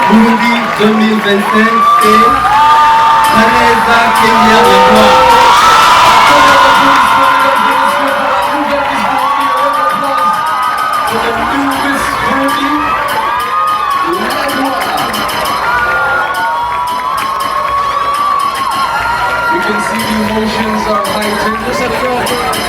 Burundi 2025 et Teresa Kenya Yagwa. You can see the emotions are heightened.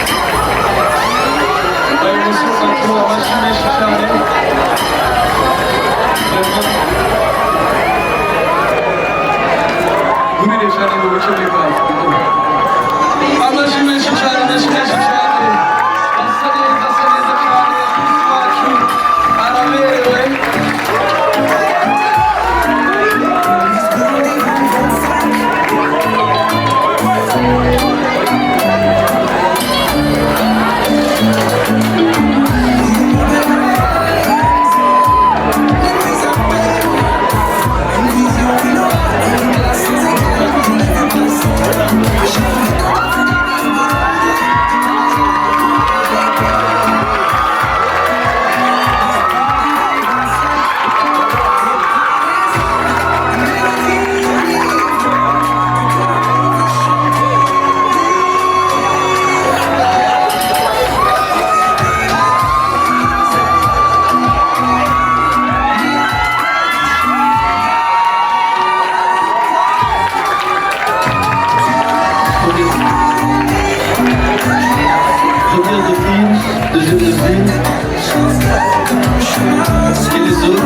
Deuxième de film. Et les autres.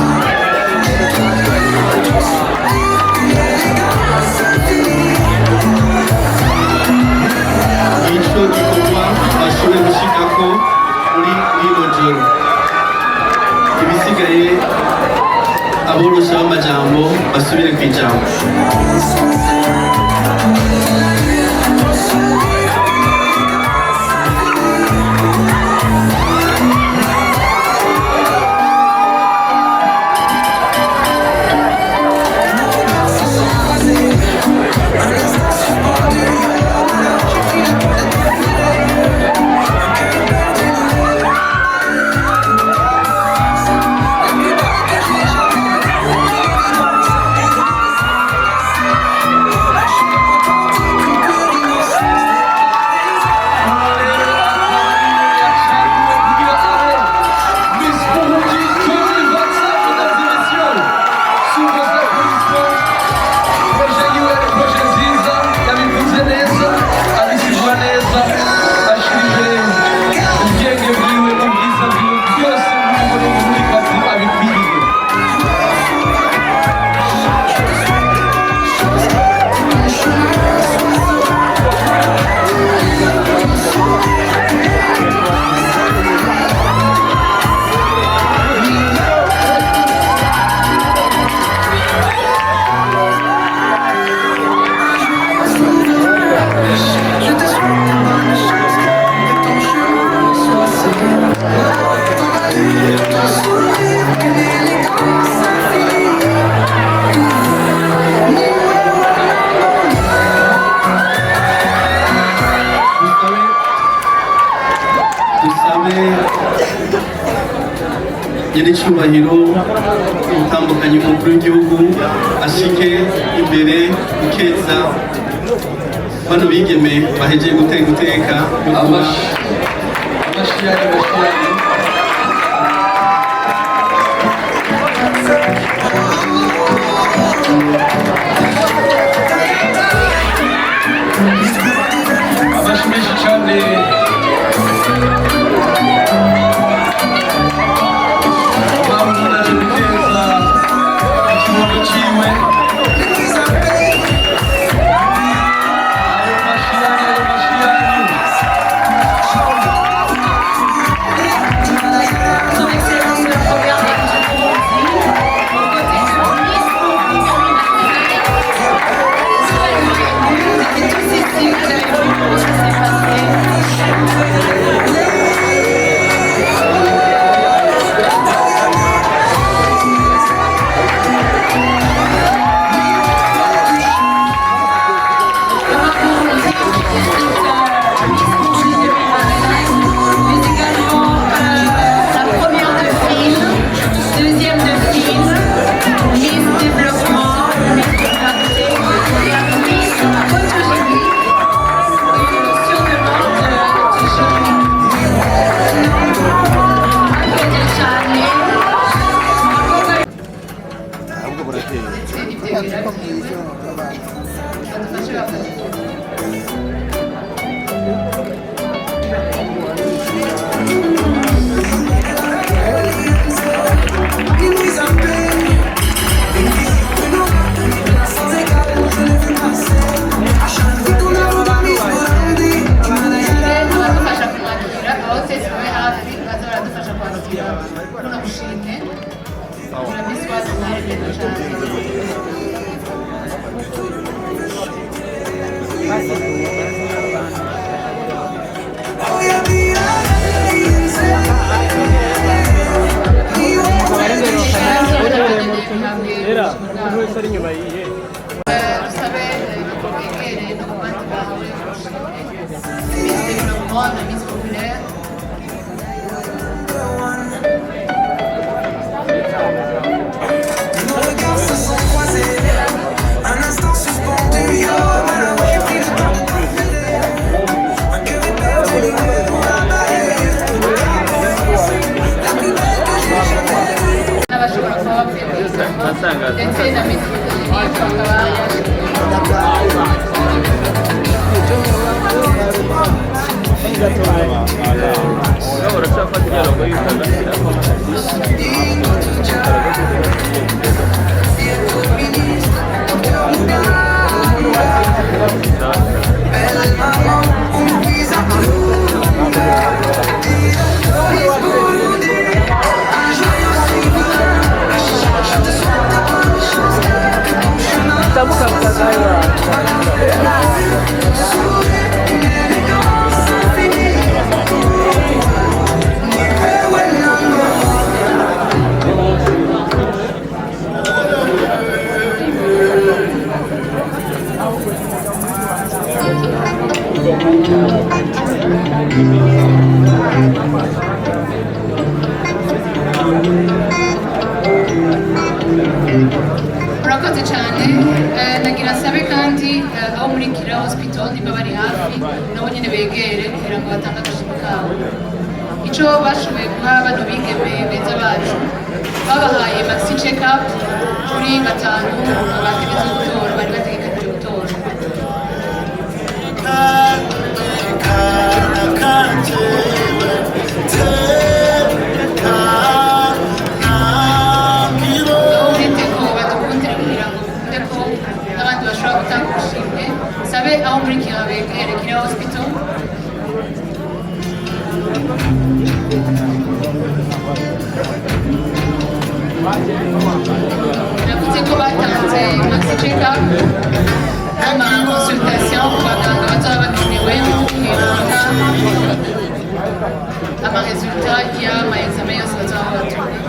Ico gikorwa bashoboye gushikako muri rino joro. Ibisigaye aborosha b'amajambo basubire kw'ijambo. Nyiricyubahiro utandukanye umukuru w'igihugu ashike imbere ukeza bano bigeme bahejeye guteka amashiyari menshi cyane. turabiswaza umwanya cyane. Murakoze cyane nagira sabe kandi aho muri Kira Hospital niba bari hafi nabo nyine begere kugira ngo batange agashimwe kabo. Icyo bashoboye guha bano bigeme beza bacu babahaye maxi check up kuri batanu bategetse gutora bari bategekanije gutora. Sabe aho muri Kira begere Kira Hospital navuze ko batanze maxi check up ama consultation ku baganga bazaba bakenewe kwirinda ama resultat y'ama examen yose bazaba batumye.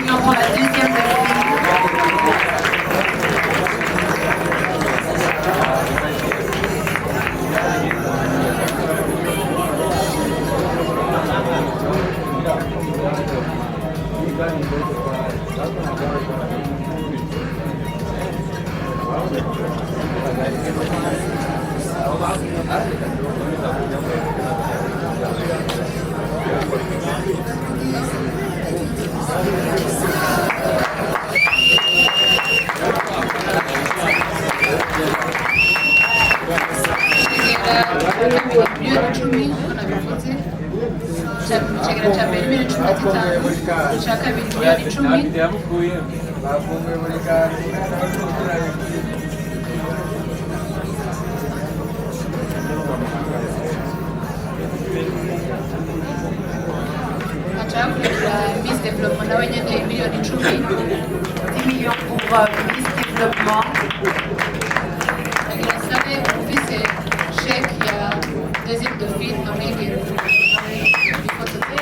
millions pour la deuxième belle-fille. Chegera cya mbere miliyoni cumi na zitanu, icya kabiri miliyoni icumi, hacakurikira Miss Development nawe nyine miliyoni icumi, 10 millions pour Miss Développement. nagira sabe ufise sheke ya deuxième dauphine amwegera ifoto ze.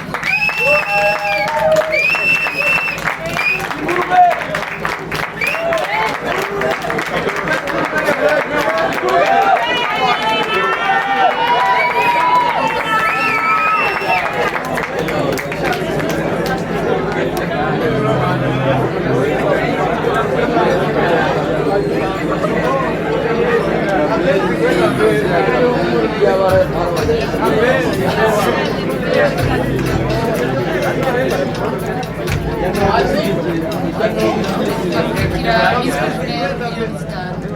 Hakurikira Miss Populaire miliyoni zitanu.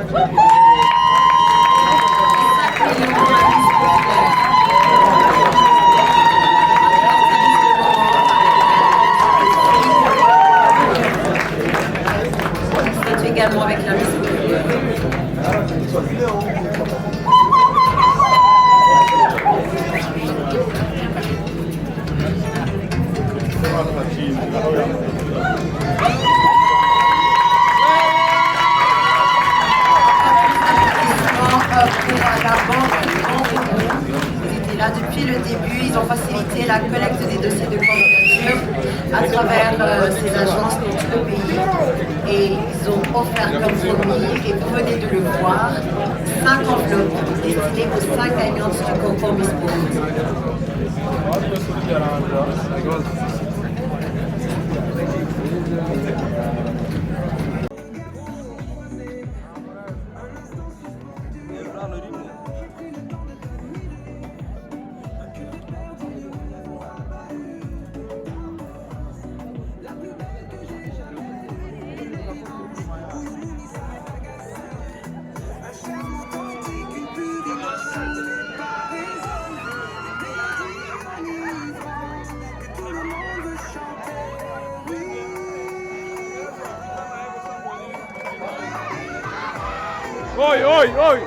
C'est également avec la Miss Populaire. Là depuis le début, ils ont facilité la collecte des dossiers de candidature à travers ces agences dans tout le pays. Et ils ont offert comme promis, et vous venez de le voir, 5 enveloppes destinées aux 5 gagnantes du concours Miss Monde. Oi, oi, oi!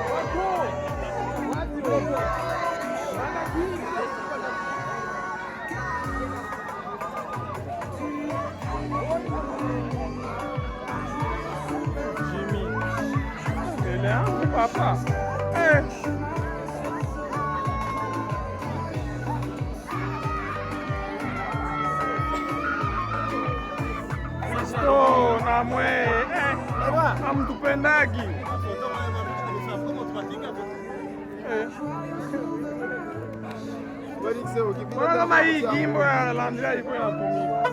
Jimmy, ele é um papá. É. Estou na mãe. Amtupendagi. Mbona kama hii jimbo ya Landria iko inatumika?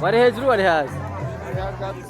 Wari hejuru wari hasi. Hagati,